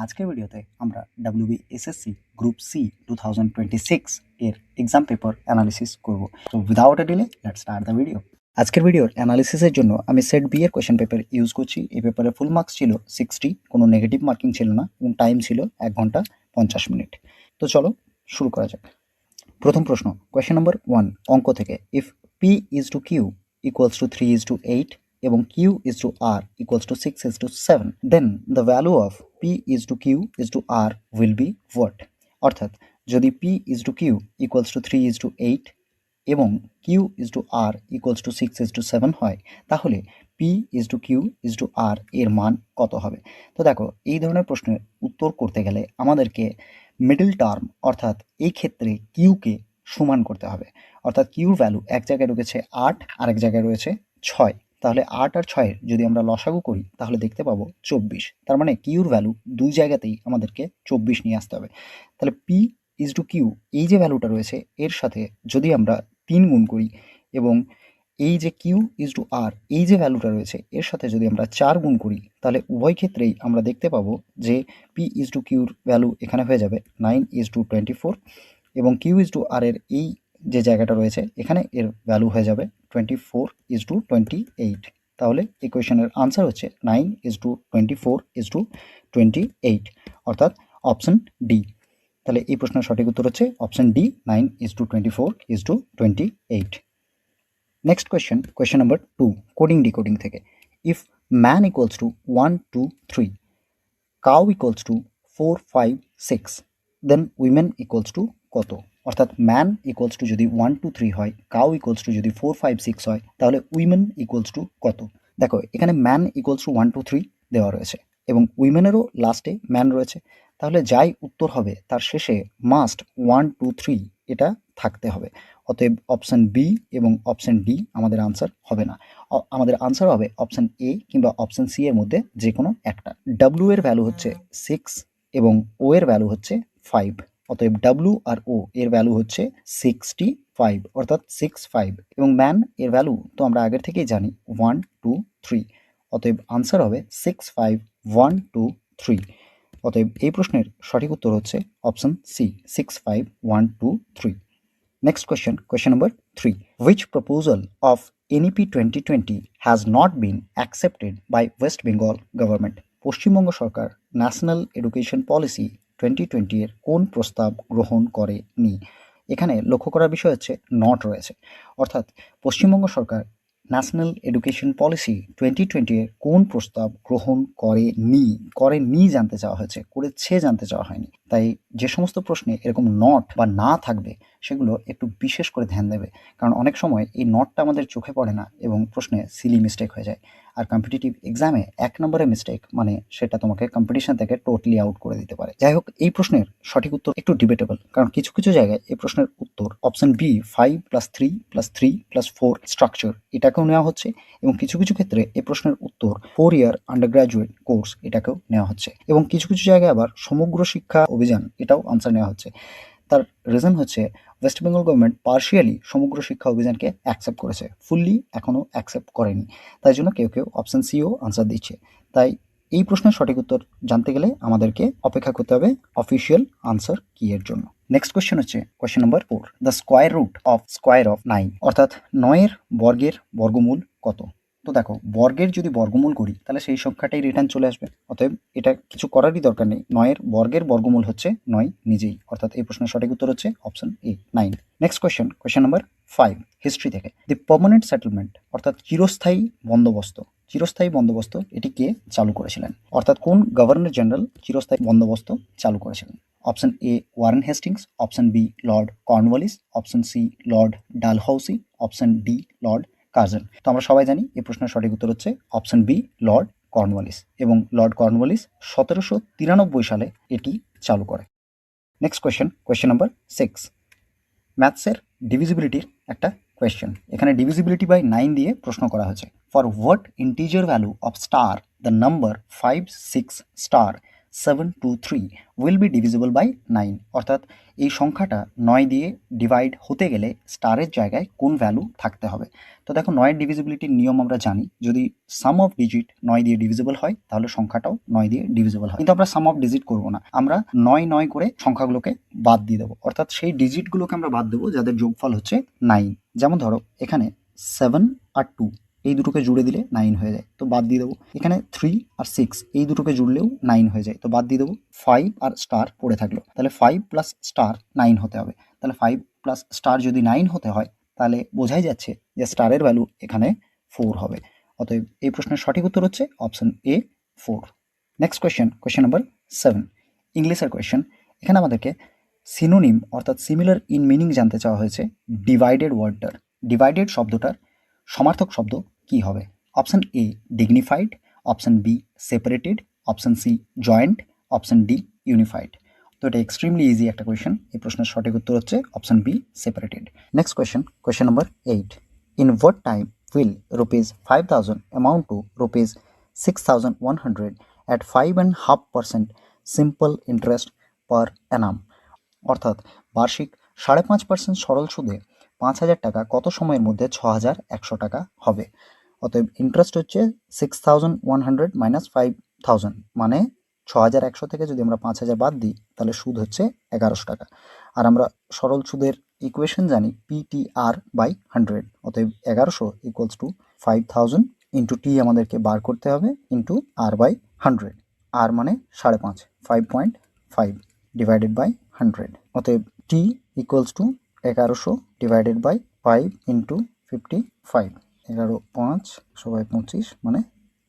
আজকের ভিডিওতে আমরা WBSSC গ্রুপ সি 2026 এর এক্সাম পেপার অ্যানালিসিস করব। তো without a delay let's start the video. আজকের ভিডিওর অ্যানালিসিসের জন্য আমি সেট বি এর কোয়েশ্চেন পেপার ইউজ করছি। এই পেপারে ফুল মার্কস ছিল 60, কোনো নেগেটিভ মার্কিং ছিল না এবং টাইম ছিল 1 ঘন্টা 50 মিনিট। তো চলো শুরু করা যাক। প্রথম প্রশ্ন, কোয়েশ্চেন নম্বর 1 অঙ্ক থেকে। If P is to Q equals to 3 is to 8 এবং Q is to R equals to 6 is to 7, then the value of P is to Q is to R will be what? অর্থাৎ যদি P is to Q equals to 3 is to 8 এবং Q is to R equals to 6 is to 7 হয়, তাহলে P is to Q is to আর এর মান কত হবে? তো দেখো, এই ধরনের প্রশ্নের উত্তর করতে গেলে আমাদেরকে মিডল টার্ম অর্থাৎ এই ক্ষেত্রে কিউকে সমান করতে হবে। অর্থাৎ কিউর ভ্যালু এক জায়গায় রয়েছে 8, আরেক জায়গায় রয়েছে 6। তাহলে 8 আর 6-এর যদি আমরা লসাগু করি তাহলে দেখতে পাবো 24। তার মানে কিউর ভ্যালু দুই জায়গাতেই আমাদেরকে 24 নিয়ে আসতে হবে। তাহলে পি ইজ টু কিউ এই যে ভ্যালুটা রয়েছে এর সাথে যদি আমরা 3 গুণ করি এবং এই যে কিউ ইজ টু আর এই যে ভ্যালুটা রয়েছে এর সাথে যদি আমরা 4 গুণ করি, তাহলে উভয় ক্ষেত্রেই আমরা দেখতে পাবো যে পি ইজ টু কিউর ভ্যালু এখানে হয়ে যাবে 9 ইজ টু 24 এবং কিউ ইজ টু আর এর এই যে জায়গাটা রয়েছে এখানে এর ভ্যালু হয়ে যাবে 24 ইজ টু 28। তাহলে এই কোয়েশনের আনসার হচ্ছে 9 ইজ টু 24 ইজ টু 28, অর্থাৎ অপশন ডি। তাহলে এই প্রশ্নের সঠিক উত্তর হচ্ছে option d, 9 is to 24 is to 28। Next question, question number 2 coding decoding থেকে। If man equals to 1 2 3, cow equals to 4 5 6, then women equals to কত? অর্থাৎ ম্যান ইকুয়ালস টু যদি 1 2 3 হয়, কাউ ইকুয়ালস টু যদি 4 5 6 হয়, তাহলে উইমেন ইকুয়ালস টু কত? দেখো, এখানে ম্যান ইকুয়ালস টু 1 2 3 দেওয়া রয়েছে এবং উইমেনেরও লাস্টে ম্যান রয়েছে। তাহলে যাই উত্তর হবে তার শেষে মাস্ট 1 2 3 এটা থাকতে হবে। অতএব অপশন বি এবং অপশন ডি আমাদের আনসার হবে না। আমাদের আনসার হবে অপশন এ কিংবা অপশন সি এর মধ্যে যে কোনো একটা। ডাব্লিউ এর ভ্যালু হচ্ছে 6 এবং ও এর ভ্যালু হচ্ছে 5। অতএব ডাব্লিউ আর ও এর ভ্যালু হচ্ছে 65, অর্থাৎ 65, এবং ম্যান এর ভ্যালু তো আমরা আগের থেকেই জানি 1 2 3। অতএব আনসার হবে 6 5 1 2 3। অতএব এই প্রশ্নের সঠিক উত্তর হচ্ছে option C, 6 5 1 2 3। Next question, question number 3. Which proposal of NEP 2020 has not been accepted by West Bengal government? Paschimbanga Sarkar national education policy 2020 এর কোন প্রস্তাব গ্রহণ করেনি? এখানে লক্ষ্য করার বিষয় হচ্ছে নট রয়েছে। অর্থাৎ পশ্চিমবঙ্গ সরকার ন্যাশনাল এডুকেশন পলিসি 2020 এর কোন প্রস্তাব গ্রহণ করেনি জানতে চাওয়া হয়েছে, করেছে জানতে চাওয়া হয়নি। তাই যে সমস্ত প্রশ্নে এরকম নট বা না থাকবে সেগুলো একটু বিশেষ করে ধ্যান দেবে, কারণ অনেক সময় এই নটটা আমাদের চোখে পড়ে না এবং প্রশ্নে সিলি মিস্টেক হয়ে যায়। আর কম্পিটিটিভ এক্সামে 1 নম্বরের মিস্টেক মানে সেটা তোমাকে কম্পিটিশন থেকে টোটালি আউট করে দিতে পারে। যাই হোক, এই প্রশ্নের সঠিক উত্তর একটু ডিবেটেবল, কারণ কিছু কিছু জায়গায় এই প্রশ্নের উত্তর অপশন বি 5 + 3 + 3 + 4 স্ট্রাকচার এটাকেও নেওয়া হচ্ছে এবং কিছু কিছু ক্ষেত্রে এই প্রশ্নের উত্তর 4 ইয়ার আন্ডার গ্রাজুয়েট কোর্স এটাকেও নেওয়া হচ্ছে এবং কিছু কিছু জায়গায় আবার সমগ্র শিক্ষা অভিযান এটাও আনসার নেওয়া হচ্ছে। তার রিজন হচ্ছে ওয়েস্ট বেঙ্গল গভর্নমেন্ট পার্শিয়ালি সমগ্র শিক্ষা অভিযানকে অ্যাকসেপ্ট করেছে, ফুললি এখনও অ্যাকসেপ্ট করেনি। তাই জন্য কেউ কেউ অপশন সিও আনসার দিচ্ছে। তাই এই প্রশ্নের সঠিক উত্তর জানতে গেলে আমাদেরকে অপেক্ষা করতে হবে অফিসিয়াল আনসার কি এর জন্য। নেক্সট কোয়েশ্চেন হচ্ছে question number 4, the square root of square of 9, অর্থাৎ 9-এর বর্গের বর্গমূল কত? তো দেখো, বর্গের যদি বর্গমূল করি তাহলে সেই সংখ্যাটাই রিটার্ন চলে আসবে। অতএব এটা কিছু করারই দরকার নেই, 9-এর বর্গের বর্গমূল হচ্ছে 9 নিজেই, অর্থাৎ এই প্রশ্নের সঠিক উত্তর হচ্ছে option A, 9। Next question, question number 5, history থেকে। দি পার্মানেন্ট সেটেলমেন্ট অর্থাৎ চিরস্থায়ী বন্দোবস্ত, চিরস্থায়ী বন্দোবস্ত এটি কে চালু করেছিলেন? অর্থাৎ কোন গভর্নর জেনারেল চিরস্থায়ী বন্দোবস্ত চালু করেছিলেন? Option A Warren Hastings, option B Lord Cornwallis, option C Lord Dalhousie, option D Lord Curzon. তো আমরা সবাই জানি এই প্রশ্নের সঠিক উত্তর হচ্ছে অপশন বি লর্ড কর্নওয়ালিস, এবং লর্ড কর্নওয়ালিস 1793 সালে এটি চালু করে। নেক্সট কোয়েশ্চেন, কোয়েশ্চেন নাম্বার 6, ম্যাথসের ডিভিজিবিলিটির একটা কোয়েশ্চেন। এখানে ডিভিজিবিলিটি বাই 9 দিয়ে প্রশ্ন করা হয়েছে। For what integer value of star the number 5 6 star 723 will be divisible by 9, অর্থাৎ এই সংখ্যাটা 9 দিয়ে ডিভাইড হতে গেলে স্টারের জায়গায় কোন ভ্যালু থাকতে হবে। তো দেখো 9 ডিভিজিবিলিটির নিয়ম আমরা জানি, যদি সাম অফ ডিজিট 9 দিয়ে ডিভিজিবল হয় তাহলে সংখ্যাটাও 9 দিয়ে ডিভিজিবল হয়। কিন্তু আমরা সাম অফ ডিজিট করব না, আমরা 9 9 করে সংখ্যাগুলোকে বাদ দিয়ে দেবো, অর্থাৎ সেই ডিজিটগুলোকে আমরা বাদ দেবো যাদের যোগফল হচ্ছে 9। যেমন ধরো এখানে 7 আর 2 এই দুটোকে জুড়ে দিলে 9 হয়ে যায়, তো বাদ দিয়ে দেবো। এখানে 3 আর 6 এই দুটোকে জুড়লেও 9 হয়ে যায়, তো বাদ দিয়ে দেবো। 5 আর স্টার পড়ে থাকলো, তাহলে 5 প্লাস স্টার 9 হতে হবে। তাহলে 5 প্লাস স্টার যদি 9 হতে হয় তাহলে বোঝাই যাচ্ছে যে স্টারের ভ্যালু এখানে 4 হবে। অতএব এই প্রশ্নের সঠিক উত্তর হচ্ছে option A 4। Next question number 7, ইংলিশের কোয়েশ্চেন। এখানে আমাদেরকে সিনোনিম অর্থাৎ সিমিলার ইন মিনিং জানতে চাওয়া হয়েছে ডিভাইডেড ওয়ার্ডটার। ডিভাইডেড শব্দটার সমার্থক শব্দ কি হবে? Option A dignified, option B separated, option C joint, option D unified. তো এটা এক্সট্রিমলি ইজি একটা কোয়েশ্চেন, এই প্রশ্নের সঠিক উত্তর হচ্ছে option B separated. Next question number 8, in what time will ₹5,000 amount to ₹6,100 at 5.5% simple interest per annum? অর্থাৎ বার্ষিক 5.5% সরল সুদে 5,000 টাকা কত সময়ের মধ্যে 6,100 টাকা হবে? অতএব ইন্টারেস্ট হচ্ছে 6,100 মাইনাস 5,000, মানে 6,100 থেকে যদি আমরা 5,000 বাদ দিই তাহলে সুদ হচ্ছে 1100 টাকা। আর আমরা সরল সুদের ইকুয়েশন জানি PTR/100, অতএব 1100 ইকুয়ালস টু 5,000 ইন্টু টি আমাদেরকে বার করতে হবে ইন্টু R/100। আর মানে 5.5, 5.5 ডিভাইডেড বাই 100। অতএব t equals to 1100 divided by 5 into 55, 11 5 25 মানে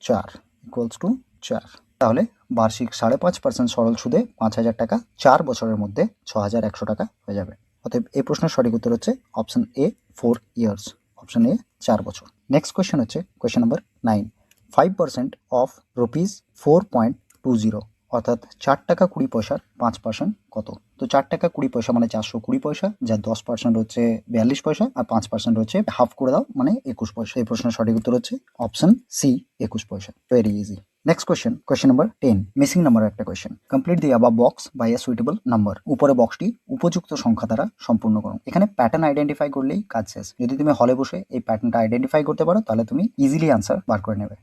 4 ইকুয়ালস টু 4। তাহলে বার্ষিক 5.5% সরল সুদে 5,000 টাকা 4 বছরের মধ্যে 6,100 টাকা হয়ে যাবে। অতএব এই প্রশ্নের সঠিক উত্তর হচ্ছে option A 4 years, option A 4 বছর। নেক্সট কোয়েশ্চেন হচ্ছে কোয়েশ্চেন নাম্বার 9, 5% অফ ₹4.20, অর্থাৎ 4 টাকা 20 পয়সার 5% কত? তো 4 টাকা 20 পয়সা মানে 420 পয়সা, যার 10% হচ্ছে 42 পয়সা, আর 5% হচ্ছে হাফ করে দাও মানে 21 পয়সা। এই প্রশ্নের সঠিক উত্তর হচ্ছে অপশন সি 21 পয়সা। Very easy. Next question number 10, missing number একটা question. Complete the above box by a suitable number. উপরে বক্সটি উপযুক্ত সংখ্যা দ্বারা সম্পূর্ণ করো। এখানে প্যাটার্ন আইডেন্টিফাই করলেই কাজ শেষ। যদি তুমি হলে বসে এই প্যাটার্নটা আইডেন্টিফাই করতে পারো তাহলে তুমি ইজিলি আনসার বার করে নেবে।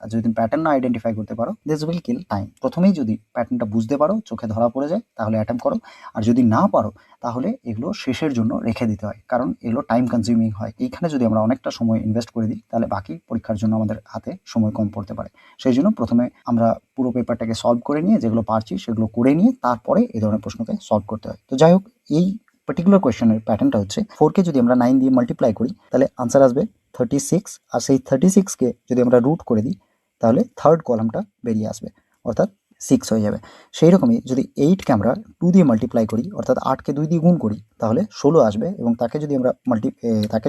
আর যদি তুমি প্যাটার্ন না আইডেন্টিফাই করতে পারো দিস উইল কিল টাইম। প্রথমেই যদি প্যাটার্নটা বুঝতে পারো, চোখে ধরা পড়ে যায়, তাহলে অ্যাটেম্প করো। আর যদি না পারো তাহলে এগুলো শেষের জন্য রেখে দিতে হয়, কারণ এগুলো টাইম কনজিউমিং হয়। এইখানে যদি আমরা অনেকটা সময় ইনভেস্ট করে দিই তাহলে বাকি পরীক্ষার জন্য আমাদের হাতে সময় কম পড়তে পারে। সেই জন্য প্রথমে আমরা পুরো পেপারটাকে সলভ করে নিয়ে যেগুলো পারছি সেগুলো করে নিয়ে তারপরে এই ধরনের প্রশ্নকে সলভ করতে হয়। তো যাই হোক, এই পার্টিকুলার কোয়েশ্চেনের প্যাটার্নটা হচ্ছে 4কে যদি আমরা 9 দিয়ে মাল্টিপ্লাই করি তাহলে আনসার আসবে 36, আর সেই 36কে যদি আমরা রুট করে দিই তাহলে থার্ড কলামটা বেরিয়ে আসবে, অর্থাৎ 6 হয়ে যাবে। সেই রকমই যদি 8কে আমরা 2 দিয়ে মাল্টিপ্লাই করি, অর্থাৎ 8কে 2 দিয়ে গুণ করি তাহলে 16 আসবে, এবং তাকে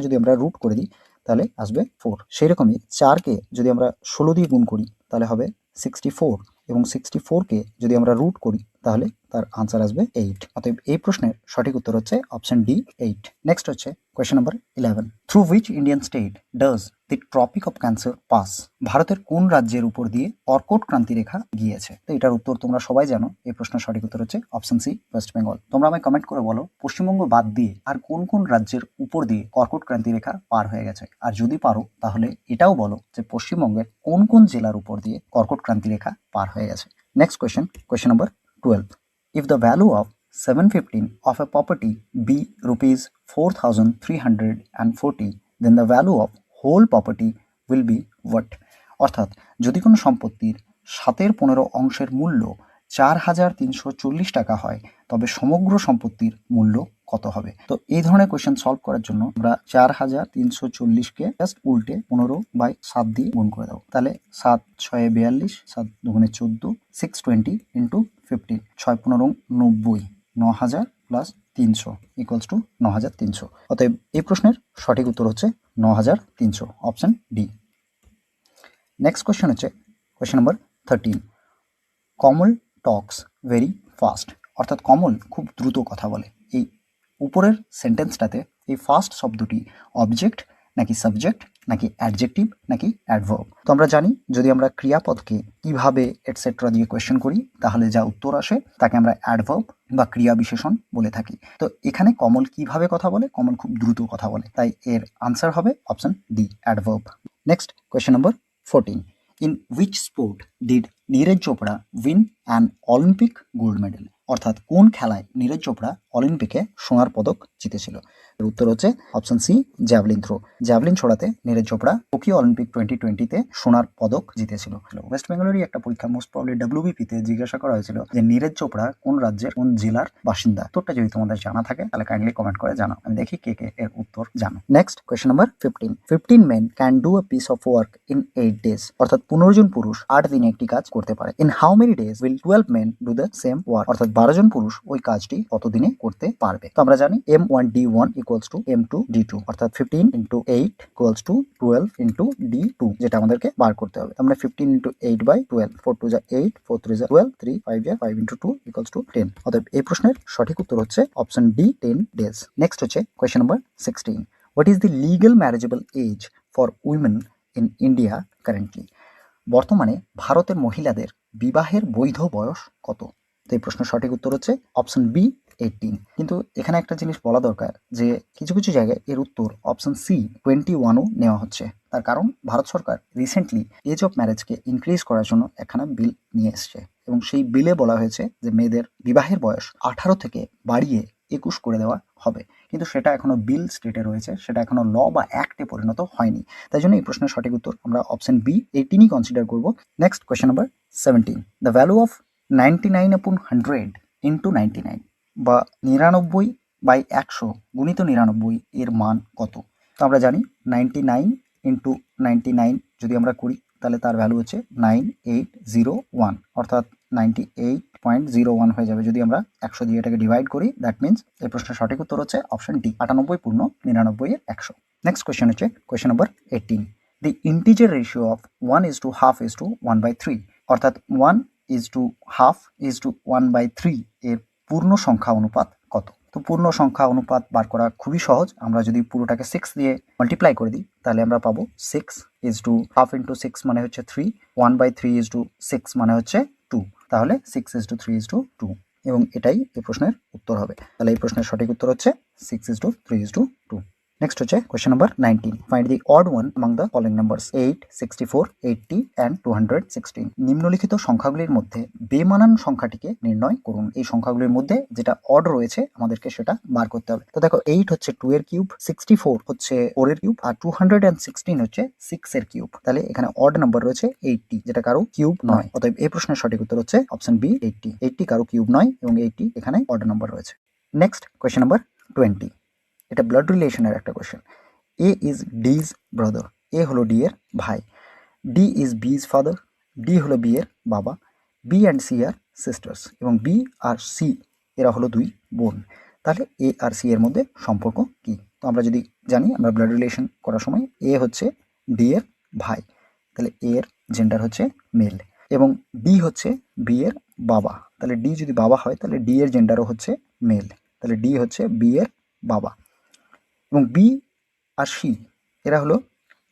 যদি আমরা রুট করে দিই তাহলে আসবে 4। সেই রকমই 4কে যদি আমরা 16 দিয়ে গুণ করি তাহলে হবে 64, এবং 64কে যদি আমরা রুট করি তাহলে তার আনসার আসবে 8। অতএব এই প্রশ্নের সঠিক উত্তর হচ্ছে অপশন ডি 8। নেক্সট হচ্ছে question number 11, through which Indian state does the tropic of cancer pass? ভারতের কোন রাজ্যের উপর দিয়ে কর্কট ক্রান্তি রেখা গিয়েছে? তো এটার উত্তর তোমরা সবাই জানো, এই প্রশ্নের সঠিক উত্তর হচ্ছে অপশন সি ওয়েস্ট বেঙ্গল। তোমরা আমায় কমেন্ট করে বলো পশ্চিমবঙ্গ বাদ দিয়ে আর কোন কোন রাজ্যের উপর দিয়ে কর্কট ক্রান্তি রেখা পার হয়ে গেছে, আর যদি পারো তাহলে এটাও বলো যে পশ্চিমবঙ্গের কোন কোন জেলার উপর দিয়ে কর্কট ক্রান্তি রেখা পার হয়ে গেছে। Next question number 12. If the value of 715 of a property be rupees 4,340, then the value of whole property will be what? অর্থাৎ যদি কোনো সম্পত্তির 7/15 অংশের মূল্য 4,340 টাকা হয় তবে সমগ্র সম্পত্তির মূল্য কত হবে? তো এই ধরনের কোয়েশ্চেন সলভ করার জন্য আমরা 4,340কে জাস্ট উল্টে 15/7 দিয়ে গুণ করে দেবো। তাহলে 7 6 42, 7 2 14, 620 ইন্টু 15, 6 15 90, 9,000 প্লাস 300 ইকুয়ালস টু 9,300। অতএব এই প্রশ্নের সঠিক উত্তর হচ্ছে 9,300, অপশন ডি। নেক্সট কোয়েশ্চেন হচ্ছে কোয়েশ্চেন নাম্বার 13, কমল টক্স ভেরি ফাস্ট। অর্থাৎ কমল খুব দ্রুত কথা বলে। এই উপরের সেন্টেন্সটাতে এই ফাস্ট শব্দটি অবজেক্ট নাকি সাবজেক্ট, নাকি অ্যাডজেক্টিভ, নাকি অ্যাডভার্ব? তো আমরা জানি যদি আমরা ক্রিয়াপদকে কিভাবে এটসেট্রা দিয়ে কোয়েশ্চেন করি তাহলে যা উত্তর আসে তাকে আমরা অ্যাডভার্ব বা ক্রিয়া বিশেষণ বলে থাকি। তো এখানে কমল কিভাবে কথা বলে? কমল খুব দ্রুত কথা বলে, তাই এর আনসার হবে option D, adverb. Next question number 14. In which sport did Neeraj Chopra win an Olympic gold medal? অর্থাৎ কোন খেলায় নীরজ চোপড়া অলিম্পিকে সোনার পদক জিতেছিল? এর উত্তর হচ্ছে option c, javelin throw. Javelin ছোড়াতে নীরজ চোপড়া টোকিও অলিম্পিক 2020-তে সোনার পদক জিতেছিল। ওয়েস্ট বেঙ্গলেরই একটা পরীক্ষা, মোস্ট প্রবলি ডাব্লিউবিপিতে জিজ্ঞাসা করা হয়েছিল যে নীরজ চোপড়া কোন রাজ্যের কোন জেলার বাসিন্দা। উত্তরটা যদি তোমাদের জানা থাকে তাহলে কাইন্ডলি কমেন্ট করে জানাও, আমি দেখি কে কে এর উত্তর জানো। Next question number 15. 15 men can do a piece of work in 8 days. অর্থাৎ 15 জন পুরুষ 8 দিনে একটি কাজ করতে পারে। In how many days will 12 men do the same work? অর্থাৎ 12 জন পুরুষ ওই কাজটি কত দিনে করতে পারবে? তো আমরা জানি M1D1 equals to M2D2, অর্থাৎ 15 into 8 equals to 12 into D2, যেটা আমাদেরকে বার করতে হবে। আমরা 15 into 8 by 12, 4 2 যা 8, 4 3 যা 12, 3 5 যা 5 into 2 equals to 10। অতএব এই প্রশ্নের সঠিক উত্তর হচ্ছে অপশন ডি, 10 days। নেক্সট হচ্ছে question number 16. What is the legal marriageable age for women in India currently? বর্তমানে ভারতের মহিলাদের বিবাহের বৈধ বয়স কত? তো এই প্রশ্নের সঠিক উত্তর হচ্ছে অপশন বি, 18। কিন্তু এখানে একটা জিনিস বলা দরকার যে কিছু কিছু জায়গায় এর উত্তর অপশন সি, 21ও নেওয়া হচ্ছে। তার কারণ ভারত সরকার রিসেন্টলি এজ অফ ম্যারেজকে ইনক্রিজ করার জন্য একখানা বিল নিয়ে এসছে এবং সেই বিলে বলা হয়েছে যে মেয়েদের বিবাহের বয়স 18 থেকে বাড়িয়ে 21 করে দেওয়া হবে। কিন্তু সেটা এখনো বিল স্টেটে রয়েছে, সেটা এখনো ল বা অ্যাক্টে পরিণত হয়নি। তাই জন্য এই প্রশ্নের সঠিক উত্তর আমরা অপশন বি, 18ই কনসিডার করব। Next question number 17. The value of 99/100 into 99 বা 99/100 গুণিত 99 এর মান কত? তো আমরা জানি 99 ইন্টু 99 যদি আমরা করি তাহলে তার ভ্যালু হচ্ছে 9801, অর্থাৎ 98.01 হয়ে যাবে। যদি আমরা 100 দিয়ে এটাকে ডিভাইড করি দ্যাট মিনস এই প্রশ্নের সঠিক উত্তর হচ্ছে অপশন ডি, 98 পূর্ণ 99 এর 100। নেক্সট কোয়েশ্চেন হচ্ছে question number 18. The integer ratio of 1:1/2 অর্থাৎ 1:1/2 এর পূর্ণ সংখ্যা অনুপাত কত? তো পূর্ণ সংখ্যা অনুপাত বার করা খুবই সহজ। আমরা যদি পুরোটাকে 6 দিয়ে মাল্টিপ্লাই করে দিই তাহলে আমরা পাবো 6:1/2 into 6 মানে হচ্ছে 3, 1/3/6 মানে হচ্ছে 2, তাহলে 6:3/2 এবং এটাই এই প্রশ্নের উত্তর হবে। তাহলে এই প্রশ্নের সঠিক উত্তর হচ্ছে 6:3/2। নেক্সট হচ্ছে question number 19. Find the odd one among the following numbers 8, 64, 80 and 216. নিম্নলিখিত সংখ্যাগুলির মধ্যে বেমানান সংখ্যাটিকে নির্ণয় করুন। এই সংখ্যাগুলির মধ্যে যেটা অড রয়েছে আমাদেরকে সেটা বার করতে হবে। তো দেখো 8 হচ্ছে 2 এর কিউব, 64 হচ্ছে 4 এর কিউব আর 216 হচ্ছে 6 এর কিউব। তাহলে এখানে অড নাম্বার রয়েছে 80, যেটা কারো কিউব নয়। অতএব এই প্রশ্নের সঠিক উত্তর হচ্ছে অপশন বি, 80। 80 কারো কিউব নয় এবং 80 এখানে অড নাম্বার রয়েছে। Next question number 20. এটা ব্লাড রিলেশনের একটা question. A is D's brother, A হলো ডি এর ভাই। D is B's father, D হলো বি এর বাবা। B and C are sisters এবং বি আর সি এরা হলো দুই বোন। তাহলে এ আর সি এর মধ্যে সম্পর্ক কি? তো আমরা যদি জানি আমরা ব্লাড রিলেশন করার সময় এ হচ্ছে ডি এর ভাই, তাহলে এ এর জেন্ডার হচ্ছে মেল এবং ডি হচ্ছে বি এর বাবা। তাহলে ডি যদি বাবা হয় তাহলে ডি এর জেন্ডারও হচ্ছে মেল, তাহলে ডি হচ্ছে বি এর বাবা। এবং বি আর সি এরা হলো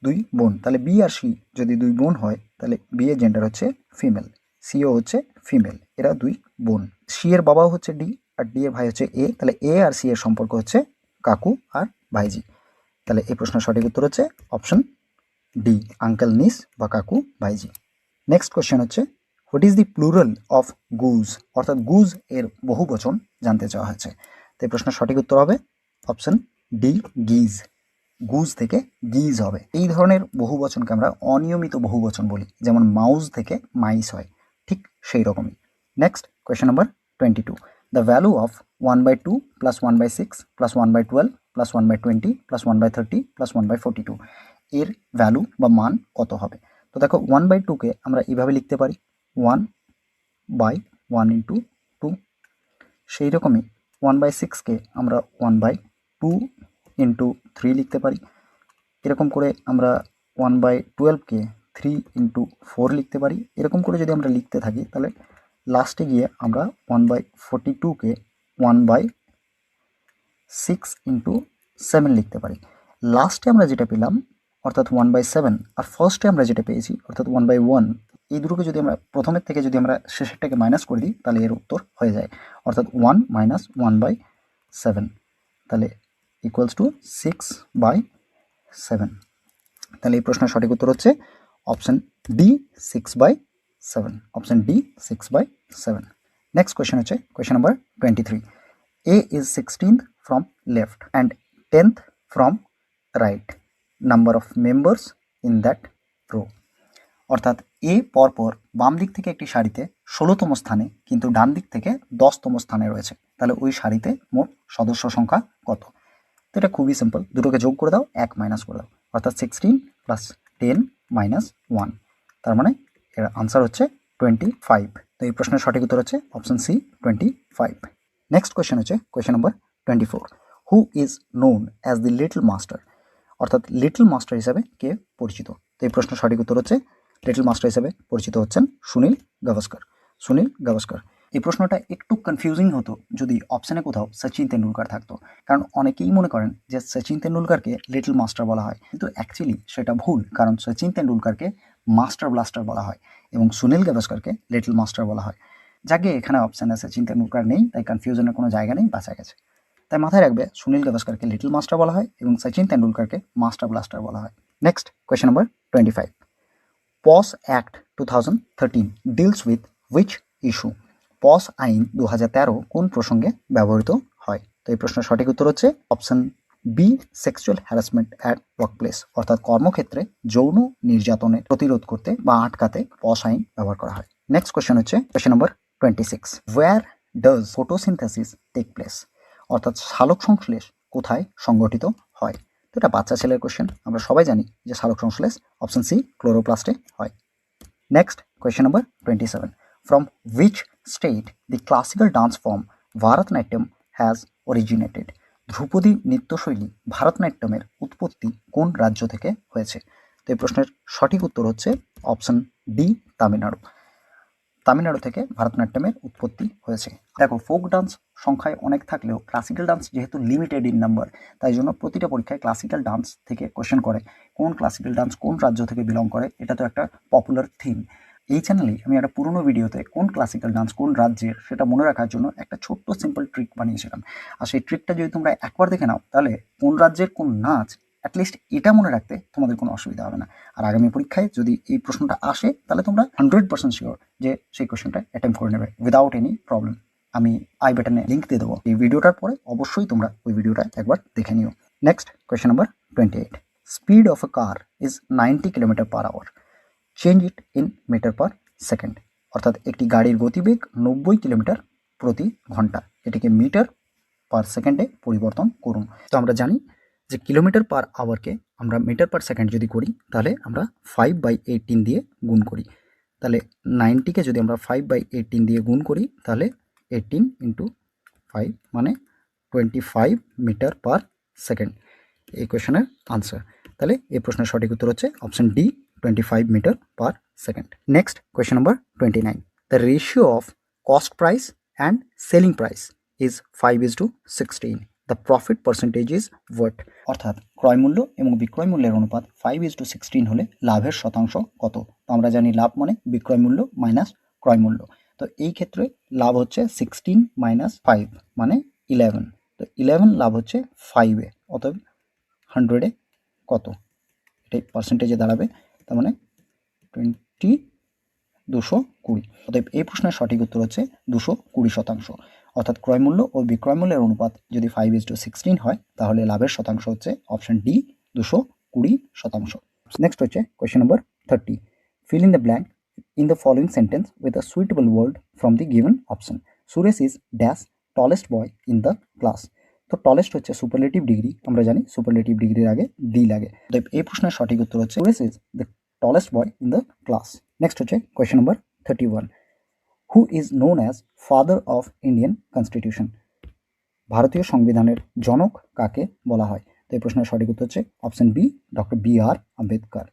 দুই বোন, তাহলে বি আর সি যদি দুই বোন হয় তাহলে বি এর জেন্ডার হচ্ছে ফিমেল, সিও হচ্ছে ফিমেল, এরা দুই বোন। সি এর বাবাও হচ্ছে ডি আর ডি এর ভাই হচ্ছে এ, তাহলে এ আর সি এর সম্পর্ক হচ্ছে কাকু আর ভাইজি। তাহলে এই প্রশ্নের সঠিক উত্তর হচ্ছে অপশন ডি, আঙ্কেল নিস বা কাকু ভাইজি। নেক্সট কোয়েশ্চেন হচ্ছে what is the plural of goose, অর্থাৎ গুজ এর বহু বচন জানতে চাওয়া হয়েছে। তো এই প্রশ্নের সঠিক উত্তর হবে অপশন ডি, গিজ। গুজ থেকে গিজ হবে। এই ধরনের বহু বচনকে আমরা অনিয়মিত বহু বচন বলি, যেমন মাউস থেকে মাইস হয়, ঠিক সেই রকমই। Next question number 22. The value of 1/2 plus 1/6 plus 1/12 plus 1/20 plus 1/30 plus 1/42 এর ভ্যালু বা মান কত হবে? তো দেখো 1/2কে আমরা এইভাবে লিখতে পারি 1/1 ইন্টু 2, সেই রকমই 1/6কে আমরা 1/2 ইন্টু 3 লিখতে পারি। এরকম করে আমরা 1/12কে 3 ইন্টু 4 লিখতে পারি। এরকম করে যদি আমরা লিখতে থাকি তাহলে লাস্টে গিয়ে আমরা 1/42কে 1/6 ইন্টু 7 লিখতে পারি। লাস্টে আমরা যেটা পেলাম অর্থাৎ 1/7 আর ফার্স্টে আমরা যেটা পেয়েছি অর্থাৎ 1/1, এই দুটোকে যদি আমরা প্রথমের থেকে যদি আমরা শেষেরটাকে মাইনাস করে দিই তাহলে এর উত্তর হয়ে যায় অর্থাৎ 1 - 1/7, তাহলে ইকুয়ালস টু 6/7। তাহলে এই প্রশ্নের সঠিক উত্তর হচ্ছে option D 6/7, option D 6/7। Next question হচ্ছে question number 23। A is 16th from left and 10th from right. Number of members in that row. অর্থাৎ এ পরপর বাম দিক থেকে একটি সারিতে 16তম স্থানে কিন্তু ডান দিক থেকে 10তম স্থানে রয়েছে, তাহলে ওই সারিতে মোট সদস্য সংখ্যা কত? তো এটা খুবই সিম্পল, দুটোকে যোগ করে দাও, 1 মাইনাস করে দাও, অর্থাৎ 16 + 10 - 1, তার মানে এর আনসার হচ্ছে 25। তো এই প্রশ্নের সঠিক উত্তর হচ্ছে অপশন সি 25। নেক্সট কোয়েশ্চেন হচ্ছে question number 24। Who is known as the little master? অর্থাৎ লিটল মাস্টার হিসাবে কে পরিচিত? তো এই প্রশ্নের সঠিক উত্তর হচ্ছে লিটল মাস্টার হিসাবে পরিচিত হচ্ছেন সুনীল গাভাস্কর। সুনীল গাভাস্কর। এই প্রশ্নটা একটু কনফিউজিং হতো যদি অপশানে কোথাও সচিন তেন্ডুলকার থাকতো, কারণ অনেকেই মনে করেন যে সচিন তেন্ডুলকারকে লিটল মাস্টার বলা হয়, কিন্তু অ্যাকচুয়ালি সেটা ভুল, কারণ সচিন তেন্ডুলকারকে মাস্টার ব্লাস্টার বলা হয় এবং সুনীল গাভাস্করকে লিটল মাস্টার বলা হয়। যাকে এখানে অপশানে সচিন তেন্ডুলকার নেই, তাই কনফিউশনের কোনো জায়গা নেই, বাঁচা গেছে। তাই মাথায় রাখবে সুনীল গাভাস্করকে লিটল মাস্টার বলা হয় এবং সচিন তেন্ডুলকারকে মাস্টার ব্লাস্টার বলা হয়। Next question number 25। POSH act 2013 deals with which issue? POSH আইন 2013 কোন প্রসঙ্গে ব্যবহৃত হয়? তো এই প্রশ্নের সঠিক উত্তর হচ্ছে option B sexual harassment at workplace, অর্থাৎ কর্মক্ষেত্রে যৌন নির্যাতনের প্রতিরোধ করতে বা আটকাতে পস আইন ব্যবহার করা হয়। নেক্সট কোয়েশ্চেন হচ্ছে question number 26। Where does photosynthesis take place? অর্থাৎ সালোক সংশ্লেষ কোথায় সংগঠিত হয়? তো এটা বাচ্চা ছেলের কোয়েশ্চেন, আমরা সবাই জানি যে সালোক সংশ্লেষ অপশন সি ক্লোরোপ্লাস্টে হয়। Next question number 27। From which state the classical dance form Bharatanatyam has originated? ধ্রুপদী নৃত্যশৈলী ভারতনাট্যমের উৎপত্তি কোন রাজ্য থেকে হয়েছে? তো এই প্রশ্নের সঠিক উত্তর হচ্ছে অপশন ডি তামিলনাড়ু। তামিলনাড়ু থেকে ভারতনাট্যমের উৎপত্তি হয়েছে। দেখো, ফোক ডান্স সংখ্যায় অনেক থাকলেও ক্লাসিক্যাল ডান্স যেহেতু লিমিটেড ইন নাম্বার, তাই জন্য প্রতিটা পরীক্ষায় ক্লাসিক্যাল ডান্স থেকে কোয়েশ্চেন করে কোন ক্লাসিক্যাল ডান্স কোন রাজ্য থেকে বিলং করে, এটা তো একটা পপুলার থিম। এই চ্যানেলে আমি একটা পুরনো ভিডিওতে কোন ক্লাসিক্যাল ডান্স কোন রাজ্যের সেটা মনে রাখার জন্য একটা ছোট্ট সিম্পল ট্রিক বানিয়েছিলাম, আর সেই ট্রিকটা যদি তোমরা একবার দেখে নাও তাহলে কোন রাজ্যের কোন নাচ অ্যাটলিস্ট এটা মনে রাখতে তোমাদের কোনো অসুবিধা হবে না। আর আগামী পরীক্ষায় যদি এই প্রশ্নটা আসে তাহলে তোমরা 100% শিওর যে সেই কোয়েশ্চেনটা অ্যাটেম্প করে নেবে উইদাউট এনি প্রবলেম। আমি আই বাটনে লিঙ্ক দিয়ে দেবো, এই ভিডিওটার পরে অবশ্যই তোমরা ওই ভিডিওটা একবার দেখে নিও। Next question number 28। Speed of a car is 90 km/h, change it in metre per second. অর্থাৎ একটি গাড়ির গতিবেগ 90 কিলোমিটার প্রতি ঘন্টা, এটিকে মিটার পার সেকেন্ডে পরিবর্তন করুন। তো আমরা জানি যে কিলোমিটার পার আওয়ারকে আমরা মিটার পার সেকেন্ড যদি করি তাহলে আমরা 5/18 দিয়ে গুণ করি, তাহলে 90কে যদি আমরা 5/18 দিয়ে গুণ করি তাহলে 18 × 5 মানে 25 মিটার পার সেকেন্ড, এই কোয়েশনের আনসার। তাহলে এই প্রশ্নের সঠিক উত্তর হচ্ছে option D 25 metre per second. Next question number 29। The ratio of cost price and selling price is 5:16, the profit percentage is what? অর্থাৎ ক্রয় মূল্য এবং বিক্রয় মূল্যের অনুপাত 5:16 হলে লাভের শতাংশ কত? তো আমরা জানি লাভ মানে বিক্রয় মূল্য মাইনাস ক্রয় মূল্য, তো এই ক্ষেত্রে লাভ হচ্ছে 16 - 5 মানে 11, তো 11 লাভ হচ্ছে 5-এ, অতএব 100-এ কত? এটাই পার্সেন্টেজে দাঁড়াবে, তার মানে 220। অতএব এই প্রশ্নের সঠিক উত্তর হচ্ছে 220%। অর্থাৎ ক্রয় মূল্য ও বিক্রয় মূল্যের অনুপাত যদি 5:16 হয় তাহলে লাভের শতাংশ হচ্ছে অপশন ডি 220%। নেক্সট হচ্ছে question number 30। Fill in the blank in the following sentence with a suitable word from the given option. Suresh is dash tallest boy in the class. তো টলেস্ট হচ্ছে সুপারলেটিভ ডিগ্রি, আমরা জানি superlative ডিগ্রির আগে D লাগে, তো এই প্রশ্নের সঠিক উত্তর হচ্ছে Suresh is the tallest boy in the class. Next হচ্ছে question number 31। Who is known as father of Indian constitution? ভারতীয় সংবিধানের জনক কাকে বলা হয়? তো এই প্রশ্নের সঠিক উত্তর হচ্ছে option b doctor B R. Ambedkar.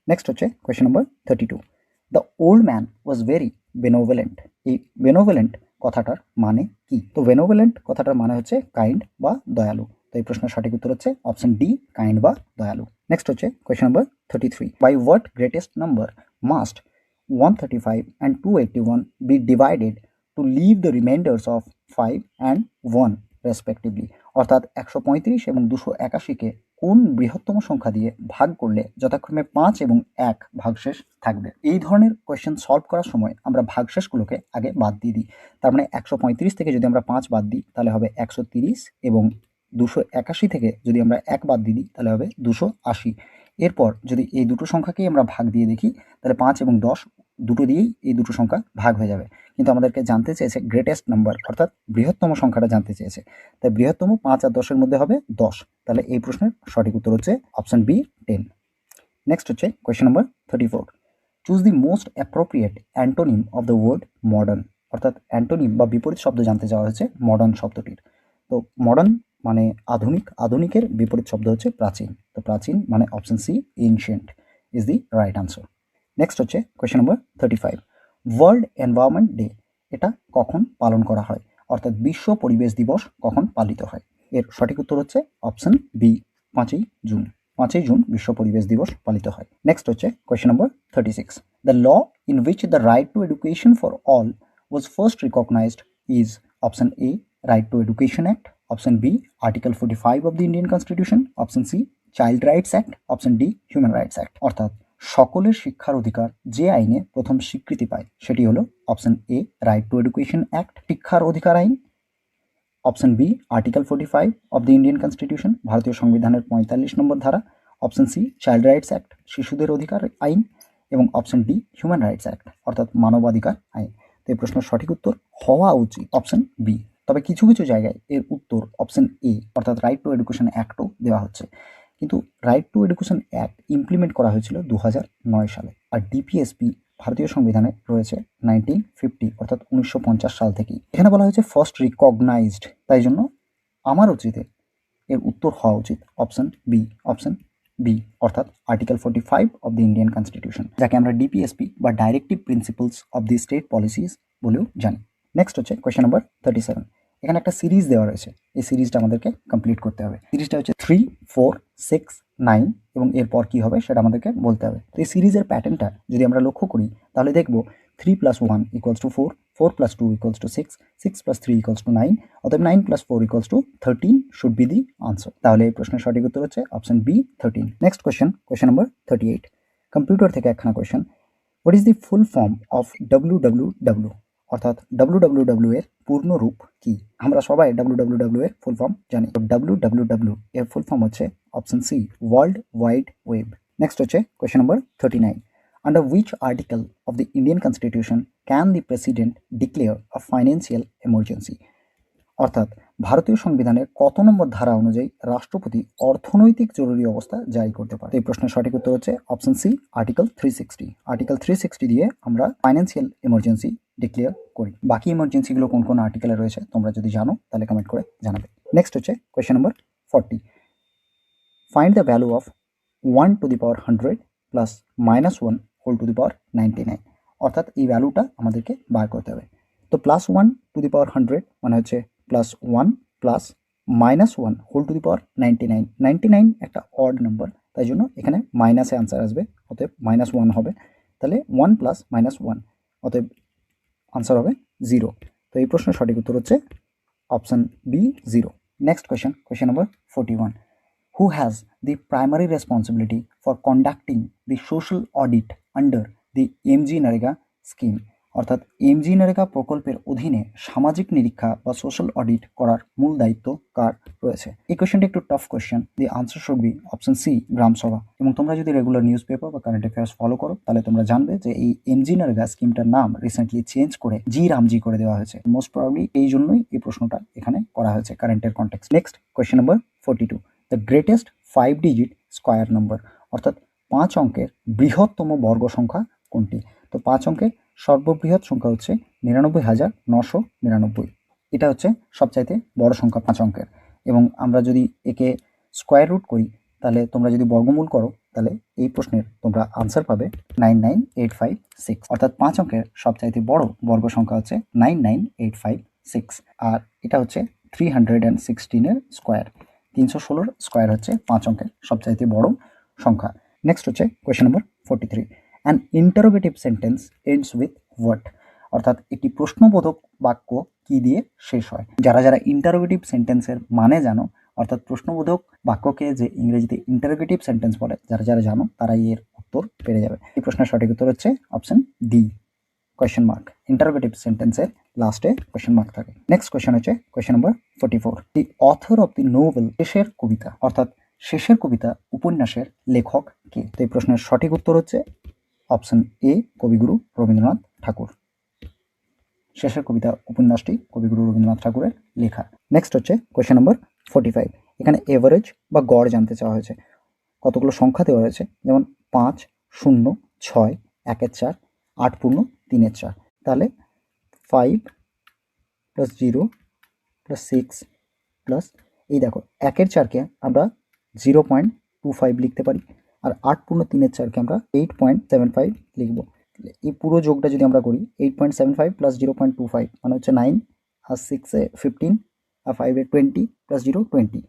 Next হচ্ছে question number 32। The old man was very benevolent. এই বেনোভেলেন্ট কথাটার মানে কি? তো বেনোভেলেন্ট কথাটার মানে হচ্ছে কাইন্ড বা দয়ালু। তো এই প্রশ্নের সঠিক উত্তর হচ্ছে অপশন ডি, কাইন্ড বা দয়ালু। নেক্সট হচ্ছে question number 33, by what greatest number must 135 and 281 be divided to leave the remainders of 5 and 1 respectively. অর্থাৎ 135 এবং 281কে কোন বৃহত্তম সংখ্যা দিয়ে ভাগ করলে যথাক্রমে 5 এবং 1 ভাগশেষ থাকবে। এই ধরনের কোয়েশ্চেন সলভ করার সময় আমরা ভাগশেষগুলোকে আগে বাদ দিয়ে দিই। তার মানে 135 থেকে যদি আমরা 5 বাদ দিই তাহলে হবে 130, এবং 281 থেকে যদি আমরা 1 বাদ দিয়ে দিই তাহলে হবে 280। এরপর যদি এই দুটো সংখ্যাকেই আমরা ভাগ দিয়ে দেখি তাহলে 5 এবং 10 দুটো দিয়েই এই দুটো সংখ্যা ভাগ হয়ে যাবে। কিন্তু আমাদেরকে জানতে চেয়েছে গ্রেটেস্ট নাম্বার, অর্থাৎ বৃহত্তম সংখ্যাটা জানতে চেয়েছে। তাই বৃহত্তম 5 আর 10-এর মধ্যে হবে 10। তাহলে এই প্রশ্নের সঠিক উত্তর হচ্ছে অপশন বি, 10। নেক্সট হচ্ছে question number 34, choose the most appropriate antonym of the word modern. অর্থাৎ অ্যান্টোনিম বা বিপরীত শব্দ জানতে চাওয়া হয়েছে মডার্ন শব্দটির। তো মডার্ন মানে আধুনিক, আধুনিকের বিপরীত শব্দ হচ্ছে প্রাচীন। তো প্রাচীন মানে option c, ancient is the right answer. Next হচ্ছে question number 35, world environment day এটা কখন পালন করা হয়, অর্থাৎ বিশ্ব পরিবেশ দিবস কখন পালিত হয়। এর সঠিক উত্তর হচ্ছে অপশন বি, 5ই জুন। 5ই জুন বিশ্ব পরিবেশ দিবস পালিত হয়। নেক্সট হচ্ছে question number 36, the law in which the right to education for all was first recognised is option A, right to education act, option B, article 45 of the Indian constitution, option C, child rights act, option D, human rights act. অর্থাৎ সকলের শিক্ষার অধিকার যে আইনে প্রথম স্বীকৃতি পায় সেটি হলো option A, right to education act, শিক্ষার অধিকার আইন, option B, article 45 of the Indian constitution, ভারতীয় সংবিধানের 45 নম্বর ধারা, option C, child rights act, শিশুদের অধিকার আইন, এবং option D, human rights act, অর্থাৎ মানবাধিকার আইন। তো এই প্রশ্নের সঠিক উত্তর হওয়া উচিত অপশন বি। তবে কিছু কিছু জায়গায় এর উত্তর অপশন এ, অর্থাৎ রাইট টু এডুকেশন অ্যাক্টও দেওয়া হচ্ছে। কিন্তু right to education act implement করা হয়েছিল 2009 সালে, আর ডিপিএসপি ভারতীয় সংবিধানে রয়েছে 1950, অর্থাৎ 1950 সাল থেকেই। এখানে বলা হয়েছে ফার্স্ট রিকগনাইজড, তাই জন্য আমার উচিতে এর উত্তর হওয়া উচিত অপশন বি, অপশন বি, অর্থাৎ article 45 of the Indian constitution, যাকে আমরা ডিপিএসপি বা directive principles of the state policies বলেও জানি। নেক্সট হচ্ছে কোয়েশ্চেন নাম্বার 37, এখানে একটা সিরিজ দেওয়া রয়েছে, এই সিরিজটা আমাদেরকে কমপ্লিট করতে হবে। সিরিজটা হচ্ছে 3, 4, 6, 9 এবং এরপর কি হবে সেটা আমাদেরকে বলতে হবে। তো এই সিরিজের প্যাটার্নটা যদি আমরা লক্ষ্য করি তাহলে দেখব 3 + 1 = 4, 4 + 2 = 6, 6 + 3 = 9, অতএব 9 + 4 = 13 শুড বি দি আনসার। তাহলে এই প্রশ্নের সঠিক উত্তর হচ্ছে option B, 13। Next question number 38, computer থেকে একখানা question, what is the full form of WWW, অর্থাৎ WWW এর পূর্ণ রূপ কি। আমরা সবাই WWW এর ফুল ফর্ম জানি। তো WWW এর ফুল ফর্ম হচ্ছে option c, world wide web. Next হচ্ছে question number 39, under which article of the Indian constitution can the president declare a financial emergency, অর্থাৎ ভারতীয় সংবিধানের কত নম্বর ধারা অনুযায়ী রাষ্ট্রপতি অর্থনৈতিক জরুরি অবস্থা জারি করতে পারে। এই প্রশ্নের সঠিক উত্তর হচ্ছে অপশন সি, আর্টিকেল 360। আর্টিকেল 360 দিয়ে আমরা ফাইন্যান্সিয়াল এমার্জেন্সি ডিক্লেয়ার করি। বাকি এমার্জেন্সিগুলো কোন কোন আর্টিকেলে রয়েছে তোমরা যদি জানো তাহলে কমেন্ট করে জানাবে। নেক্সট হচ্ছে question number 40, find the value of 1^100 plus -1 whole to the power 99, অর্থাৎ এই ভ্যালুটা আমাদেরকে বার করতে হবে। তো +1^100 মানে হচ্ছে +1 plus -1 whole to the power 99। 99 একটা অড নাম্বার, তাই জন্য এখানে মাইনাসে আনসার আসবে, অতএব -1 হবে। তাহলে 1 প্লাস -1, অতএব আনসার হবে 0। তো এই প্রশ্নের সঠিক উত্তর হচ্ছে option B, 0। Next question number 41, who has the primary responsibility for conducting the social audit under the MGNREGA scheme, অর্থাৎ MGNREGA প্রকল্পের অধীনে সামাজিক নিরীক্ষা বা সোশ্যাল অডিট করার মূল দায়িত্ব কার রয়েছে। এই কোয়েশ্চেনটা একটু tough question, the answer should be option c, gram sabha. এবং তোমরা যদি রেগুলার নিউজ পেপার বা কারেন্ট অ্যাফেয়ার্স ফলো করো তাহলে তোমরা জানবে যে এই MGNREGA স্কিমটার নাম রিসেন্টলি চেঞ্জ করে জি রামজি করে দেওয়া হয়েছে। মোস্ট প্রবাবলি এই জন্যই এই প্রশ্নটা এখানে করা হয়েছে কারেন্টের context. Next question number 42, the greatest 5-digit square number, অর্থাৎ 5 অঙ্কের বৃহত্তম বর্গ সংখ্যা কোনটি। তো 5 অঙ্কের সর্ববৃহৎ সংখ্যা হচ্ছে 99,999। এটা হচ্ছে সবচাইতে বড় সংখ্যা 5 অঙ্কের। এবং আমরা যদি একে স্কোয়ার রুট করি তাহলে তোমরা যদি বর্গমূল করো তাহলে এই প্রশ্নের তোমরা আনসার পাবে 99856, অর্থাৎ 5 অঙ্কের সবচাইতে বড় বর্গ সংখ্যা হচ্ছে 99856, আর এটা হচ্ছে 316 এর স্কোয়ার। 316 স্কোয়ার হচ্ছে 5 অঙ্কের সবচাইতে বড় সংখ্যা। নেক্সট হচ্ছে question number 43, an interrogative sentence ends with what, অর্থাৎ একটি প্রশ্নবোধক বাক্য কি দিয়ে শেষ হয়। যারা যারা ইন্টারোগেটিভ সেন্টেন্সের মানে জানো, অর্থাৎ প্রশ্নবোধক বাক্যকে যে ইংরেজিতে ইন্টারোগেটিভ সেন্টেন্স বলে, যারা যারা জানো তারাই এর উত্তর পেরে যাবে। এই প্রশ্নের সঠিক উত্তর হচ্ছে option D, question mark. Interrogative সেন্টেন্সের লাস্টে কোয়েশ্চেন মার্ক থাকে। নেক্সট কোয়েশ্চেন হচ্ছে question number 44, the author of the novel শেষের কবিতা, অর্থাৎ শেষের কবিতা উপন্যাসের লেখক কে? তো এই প্রশ্নের সঠিক উত্তর হচ্ছে অপশন এ, কবিগুরু রবীন্দ্রনাথ ঠাকুর। শেষের কবিতা উপন্যাসটি কবিগুরু রবীন্দ্রনাথ ঠাকুরের লেখা। নেক্সট হচ্ছে কোয়েশ্চেন নম্বর 45, এখানে এভারেজ বা গড় জানতে চাওয়া হয়েছে। কতগুলো সংখ্যা দেওয়া হয়েছে, যেমন 5, 0, 6, 1 4, 8 পূর্ণ 3 4, তাহলে 5 + 0 + 6 প্লাস এই দেখো 1 4কে আমরা 0.25 লিখতে পারি, আর 8 পূর্ণ 3 4কে আমরা 8.75 লিখব। এই পুরো যোগটা যদি আমরা করি 8.75 + 0.25 মানে হচ্ছে 9, আর 6 15, আর 5 20 + 0 20,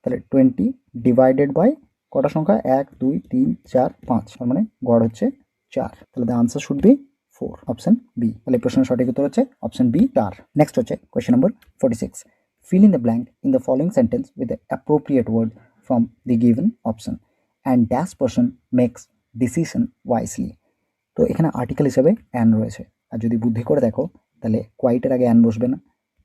তাহলে 20 ডিভাইডেড বাই কটা সংখ্যা, 1 2 3 4 5, তার মানে গড় হচ্ছে 4। তাহলে the answer should be 4, option B. তাহলে প্রশ্নের সঠিক উত্তর হচ্ছে অপশন বি 4। নেক্সট হচ্ছে question number 46, fill in the blank in the following sentence with the appropriate word from the given option and dash person makes decision wisely। তো এখানে article হিসেবে an রয়েছে, আর যদি বুদ্ধি করে দেখো তাহলে কোয়াইটের আগে অ্যান বসবে না,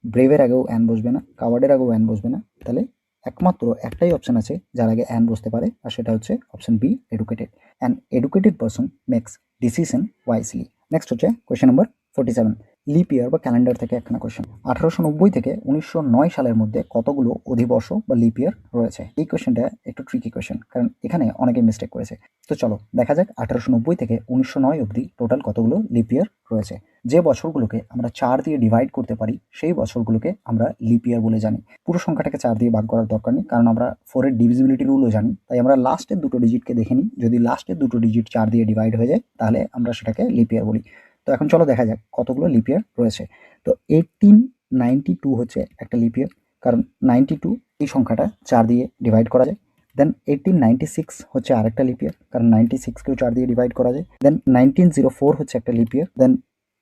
ব্রেভের আগেও অ্যান বসবে না, কাওয়ার্ডের আগেও অ্যান বসবে না, তাহলে একমাত্র একটাই অপশন আছে যার আগে অ্যান বসতে পারে, আর সেটা হচ্ছে option B, educated. An educated person makes decision wisely. Next হচ্ছে কোয়েশ্চেন নম্বর 47, লিপ ইয়ার বা ক্যালেন্ডার থেকে একখানা কোয়েশ্চেন। 1890 থেকে 1909 সালের মধ্যে কতগুলো অধিবর্ষ বা লিপ ইয়ার রয়েছে? এই কোয়েশ্চেনটা একটু ট্রিকি কোয়েশ্চেন, কারণ এখানে অনেকে মিস্টেক করেছে। তো চলো দেখা যাক 1890 থেকে 1909 অবধি টোটাল কতগুলো লিপ ইয়ার রয়েছে। যে বছরগুলোকে আমরা 4 দিয়ে ডিভাইড করতে পারি সেই বছরগুলোকে আমরা লিপ ইয়ার বলে জানি। পুরো সংখ্যাটাকে 4 দিয়ে ভাগ করার দরকার নেই, কারণ আমরা 4 এর ডিভিজিবিলিটি রুলও জানি। তাই আমরা লাস্টের দুটো ডিজিটকে দেখে নিই, যদি লাস্টের দুটো ডিজিট 4 দিয়ে ডিভাইড হয়ে যায় তাহলে আমরা সেটাকে লিপ ইয়ার বলি। তো এখন চলো দেখা যাক কতগুলো লিপ ইয়ার রয়েছে। তো 1892 হচ্ছে একটা লিপ ইয়ার, কারণ 92 এই সংখ্যাটা 4 দিয়ে ডিভাইড করা যায়। দেন 1896 হচ্ছে আরেকটা লিপ ইয়ার, কারণ 96কেও 4 দিয়ে ডিভাইড করা যায়। দেন 1904 হচ্ছে একটা লিপ ইয়ার। দেন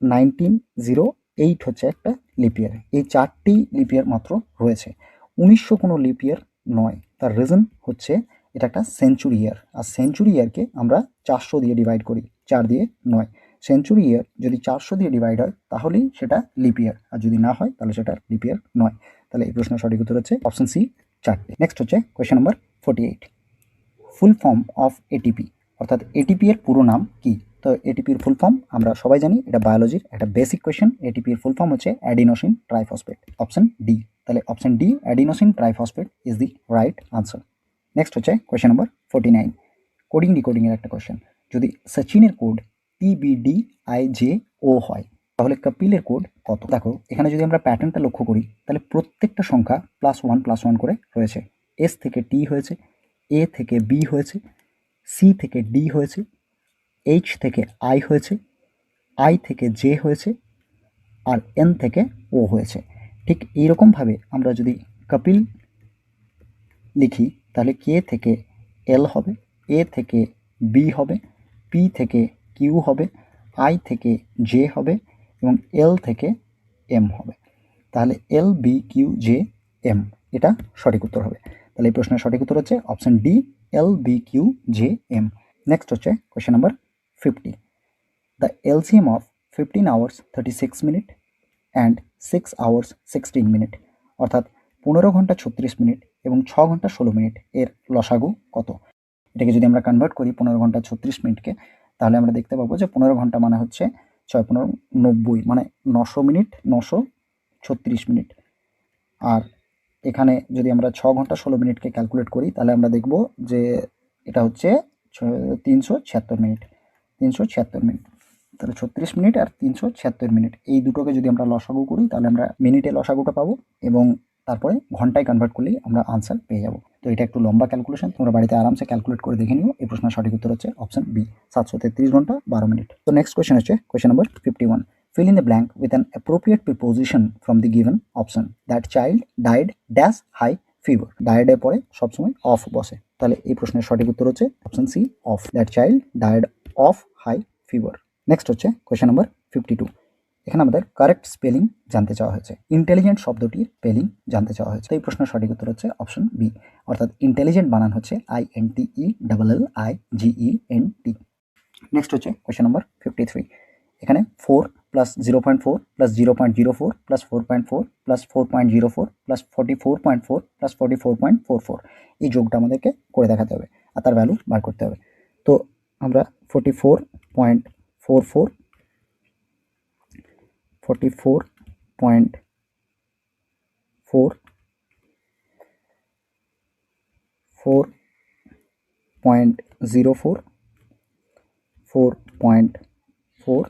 1908 হচ্ছে একটা লিপ ইয়ার। এই 4টি লিপ ইয়ার মাত্র রয়েছে, 1900 কোনো লিপ ইয়ার নয়। তার রিজন হচ্ছে এটা একটা সেঞ্চুরি ইয়ার, আর সেঞ্চুরি ইয়ারকে আমরা 400 দিয়ে ডিভাইড করি, 4 দিয়ে নয়। সেঞ্চুরি ইয়ার যদি 400 দিয়ে ডিভাইড হয় তাহলেই সেটা লিপ ইয়ার, আর যদি না হয় তাহলে সেটা লিপ ইয়ার নয়। তাহলে এই প্রশ্নের সঠিক উত্তর হচ্ছে অপশন সি, 4টি। নেক্সট হচ্ছে question number 48, full form of ATP, অর্থাৎ এটিপি এর পুরো নাম কি? তো এটিপির ফুল ফর্ম আমরা সবাই জানি, এটা বায়োলজির একটা বেসিক কোয়েশ্চেন। এটিপির ফুল ফর্ম হচ্ছে অ্যাডিনোসিন ট্রাইফসফেট, অপশন ডি। তাহলে option D, adenosine triphosphate is the right answer. Next হচ্ছে কোয়েশ্চেন নম্বর 49, কোডিং ডিকোডিংয়ের একটা কোয়েশ্চেন। যদি সচিনের কোড PBDIJO হয় তাহলে কপিলের কোড কত? দেখো এখানে যদি আমরা প্যাটার্নটা লক্ষ্য করি তাহলে প্রত্যেকটা সংখ্যা +1 করে রয়েছে। এস থেকে টি হয়েছে, এ থেকে বি হয়েছে, সি থেকে ডি হয়েছে, এইচ থেকে আই হয়েছে, আই থেকে জে হয়েছে, আর এন থেকে ও হয়েছে। ঠিক এইরকমভাবে আমরা যদি কপিল লিখি তাহলে কে থেকে এল হবে, এ থেকে বি হবে, পি থেকে কিউ হবে, আই থেকে জে হবে, এবং এল থেকে এম হবে। তাহলে L B Q J M, এটা সঠিক উত্তর হবে। তাহলে এই প্রশ্নের সঠিক উত্তর হচ্ছে option d, L B Q J M. Next হচ্ছে question number 50, the LCM of 15 hours 36 minute and 6 hours 16 minute, অর্থাৎ 15 ঘন্টা 36 মিনিট এবং 6 ঘন্টা 16 মিনিট এর লসাগু কত? এটাকে যদি আমরা কনভার্ট করি 15 ঘন্টা 36 মিনিটকে, তাহলে আমরা দেখতে পাবো যে 15 ঘন্টা মানে হচ্ছে 6 15 90, মানে 900 মিনিট, 936 মিনিট। আর এখানে যদি আমরা 6 ঘন্টা 16 মিনিটকে ক্যালকুলেট করি তাহলে আমরা দেখব যে এটা হচ্ছে 376 মিনিট, 376 মিনিট। তাহলে 36 মিনিট আর 376 মিনিট, এই দুটোকে যদি আমরা লসাগু করি তাহলে আমরা মিনিটে লসাগুটা পাবো, এবং তারপরে ঘন্টায় কনভার্ট করলেই আমরা আনসার পেয়ে যাবো। তো এটা একটু লম্বা ক্যালকুলেশন, তোমরা বাড়িতে আরামসে ক্যালকুলেট করে দেখে নিও। এই প্রশ্নের সঠিক উত্তর হচ্ছে অপশন বি, 733 ঘন্টা 12 মিনিট। তো নেক্সট কোয়েশ্চেন হচ্ছে question number 51, fill in the blank with an appropriate preposition from the given option. That child died dash high fever. ডায়েডের পরে সবসময় অফ বসে, তাহলে এই প্রশ্নের সঠিক উত্তর হচ্ছে option C of. That child died of high fever. Next হচ্ছে কোয়েশ্চেন নাম্বার 52। এখানে আমাদের কারেক্ট স্পেলিং জানতে চাওয়া হয়েছে, ইন্টেলিজেন্ট শব্দটির স্পেলিং জানতে চাওয়া হয়েছে। তো এই প্রশ্নের সঠিক উত্তর হচ্ছে অপশন বি, অর্থাৎ ইন্টেলিজেন্ট বানান হচ্ছে INTELLIGENT। নেক্সট হচ্ছে কোয়েশ্চেন নাম্বার 53। এখানে 4 plus 0.4 plus 0.04 plus 4.4 plus 4.04 plus 44.4 plus 44.44 এই যোগটা আমাদেরকে করে দেখাতে হবে আর তার ভ্যালু বার করতে হবে। তো আমরা 44.44 4.04 4.04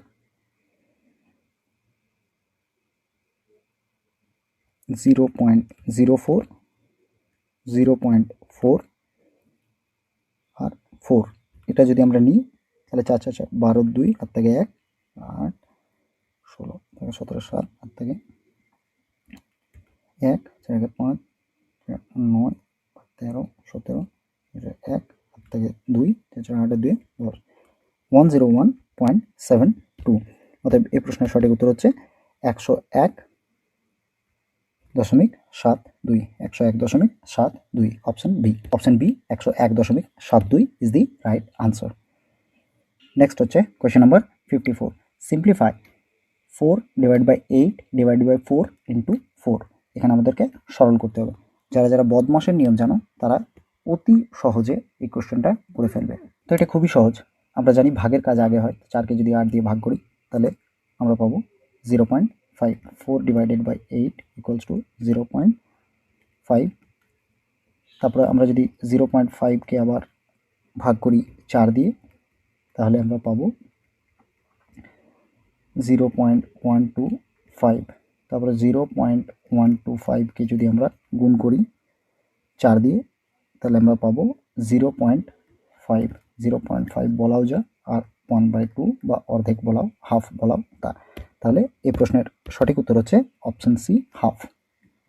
0.04 0.4 আর 4, এটা যদি আমরা নিই তাহলে 4 4 4 12 2 হাত থেকে 1 8 16 থেকে 17 7 হাত থেকে 1 4 5 9 13 17 1 হাত থেকে 2 4 8 2 10 101.72। অতএব এই প্রশ্নের সঠিক উত্তর হচ্ছে 101.72 101.72 option b. Option b 101.72 is the right answer. Next হচ্ছে question number 54। Simplify 4 divide by 8 divide by 4 into 4। এখানে আমাদেরকে সরল করতে হবে। যারা যারা বদমাসের নিয়ম জানো তারা অতি সহজে এই কোয়েশ্চেনটা করে ফেলবে। তো এটা খুবই সহজ, আমরা জানি ভাগের কাজ আগে হয়। 4কে যদি 8 দিয়ে ভাগ করি তাহলে আমরা পাবো 0.5। 4 ডিভাইডেড বাই 8 ইকুয়ালস টু 0.5। তারপরে আমরা যদি 0.5কে আবার ভাগ করি 4 দিয়ে তাহলে আমরা পাবো 0.125। তারপরে 0.125কে যদি আমরা গুণ করি 4 দিয়ে তাহলে আমরা পাবো 0.5। 0.5 বলাও যা, আর 1/2 বা অর্ধেক বলাও, হাফ বলাও তা। তাহলে এই প্রশ্নের সঠিক উত্তর হচ্ছে অপশন সি হাফ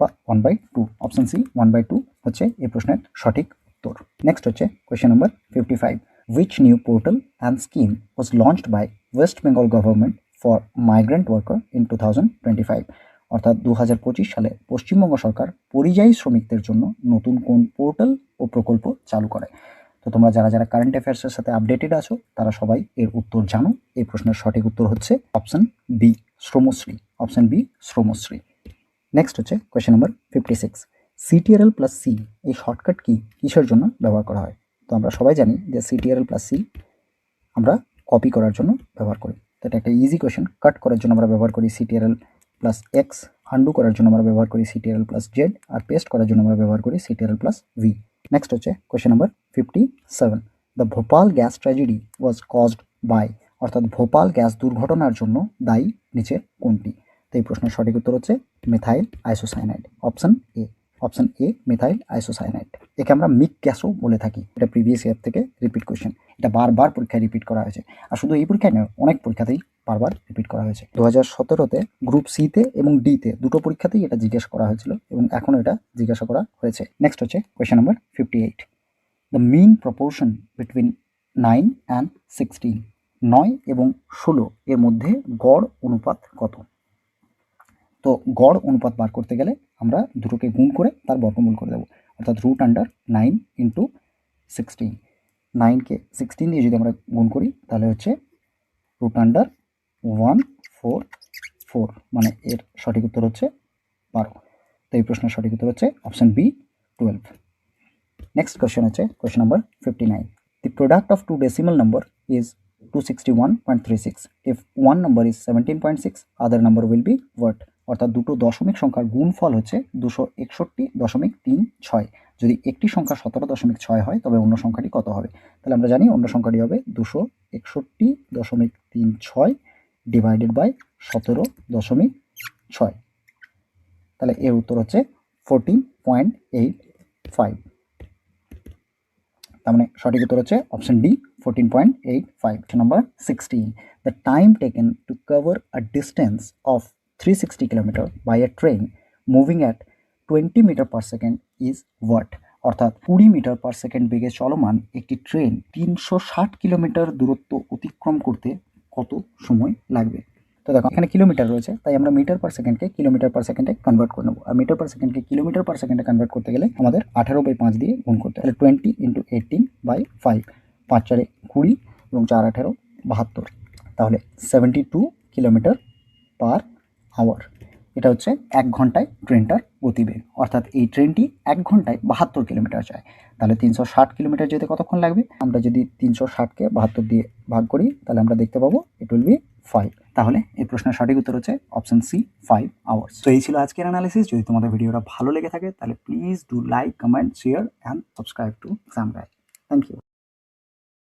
বা 1/2। অপশন সি 1/2 হচ্ছে এই প্রশ্নের সঠিক উত্তর। নেক্সট হচ্ছে question number 55। Which new portal and scheme was launched by West Bengal government for migrant worker in 2025? অর্থাৎ 2025 সালে পশ্চিমবঙ্গ সরকার পরিযায়ী শ্রমিকদের জন্য নতুন কোন পোর্টাল ও প্রকল্প চালু করে? তো তোমরা যারা যারা কারেন্ট অ্যাফেয়ার্সের সাথে আপডেটেড আছো তারা সবাই এর উত্তর জানো। এই প্রশ্নের সঠিক উত্তর হচ্ছে option b Shramashree. Option b Shramashree. Next হচ্ছে question number 56। CTRL plus c এই শর্টকাট কি কিসের জন্য ব্যবহার করা হয়? তো আমরা সবাই জানি যে CTRL প্লাস সি আমরা কপি করার জন্য ব্যবহার করি। তো এটা একটা ইজি কোয়েশ্চেন। কাট করার জন্য আমরা ব্যবহার করি CTRL প্লাস এক্স, আন্ডু করার জন্য আমরা ব্যবহার করি CTRL প্লাস জেড, আর পেস্ট করার জন্য আমরা ব্যবহার করি CTRL প্লাস ভি। নেক্সট হচ্ছে question number 57। The Bhopal gas tragedy was caused by, অর্থাৎ ভোপাল গ্যাস দুর্ঘটনার জন্য দায়ী নিচে কোনটি? তো এই প্রশ্নের সঠিক উত্তর হচ্ছে methyl isocyanide. Option a. Option a methyl isocyanide. একে আমরা মিক গ্যাসও বলে থাকি। এটা প্রিভিয়াস ইয়ার থেকে রিপিট কোয়েশ্চেন, এটা বারবার পরীক্ষায় রিপিট করা হয়েছে। আর শুধু এই পরীক্ষায় নয়, অনেক পরীক্ষাতেই বারবার রিপিট করা হয়েছে। 2017-তে গ্রুপ সিতে এবং ডিতে দুটো পরীক্ষাতেই এটা জিজ্ঞাসা করা হয়েছিল এবং এখনও এটা জিজ্ঞাসা করা হয়েছে। নেক্সট হচ্ছে question number 58। The mean proportion between 9 and 16, 9 এবং 16 এর মধ্যে গড় অনুপাত কত? তো গড় অনুপাত বার করতে গেলে আমরা দুটোকে গুণ করে তার বর্গমূল করে দেবো, অর্থাৎ √9 ইন্টু 16। 9কে 16 দিয়ে যদি আমরা গুণ করি তাহলে হচ্ছে √144, মানে এর সঠিক উত্তর হচ্ছে 12। তো এই প্রশ্নের সঠিক উত্তর হচ্ছে অপশন বি 12। নেক্সট কোয়েশ্চেন হচ্ছে question number 59। The product of two decimal number is 261.36. If one number is 17.6, other number will be what? অর্থাৎ দুটো দশমিক সংখ্যার গুণফল হচ্ছে 261.36। যদি একটি সংখ্যা 17.6 হয় তবে অন্য সংখ্যাটি কত হবে? তাহলে আমরা জানি অন্য সংখ্যাটি হবে 261.36 ডিভাইডেড বাই 17.6। তাহলে এর উত্তর হচ্ছে 14.85। তার মানে সঠিক উত্তর হচ্ছে option D 14.85। Number 16। The time taken to cover a distance of 360 kilometre by a train moving at 20 metre per second is what? অর্থাৎ 20 মিটার পার সেকেন্ড বেগে চলমান একটি ট্রেন 360 কিলোমিটার দূরত্ব অতিক্রম করতে কত সময় লাগবে? তো দেখো এখানে কিলোমিটার রয়েছে, তাই আমরা মিটার পার সেকেন্ডকে কিলোমিটার পার সেকেন্ডে কনভার্ট করে নেবো। আর মিটার পার সেকেন্ডকে কিলোমিটার পার সেকেন্ডে কনভার্ট করতে গেলে আমাদের 18/5 দিয়ে গুণ করতে হবে। তাহলে 20 × 18/5, 5 4 20 এবং 4 18 72, তাহলে 72 কিলোমিটার পার আওয়ার। এটা হচ্ছে 1 ঘন্টায় ট্রেনটার গতিবেগ, অর্থাৎ এই ট্রেনটি 1 ঘন্টায় 72 কিলোমিটার যায়। তাহলে 360 কিলোমিটার যেতে কতক্ষণ লাগবে? আমরা যদি 360কে 72 দিয়ে ভাগ করি তাহলে আমরা দেখতে পাবো ইট উইল বি 5। তাহলে এই প্রশ্নের সঠিক উত্তর হচ্ছে অপশন সি, 5 আওয়ার্স। তো এই ছিল আজকের অ্যানালিসিস। যদি তোমাদের ভিডিওটা ভালো লেগে থাকে তাহলে please do like, comment, share and subscribe to exam guide. Thank you.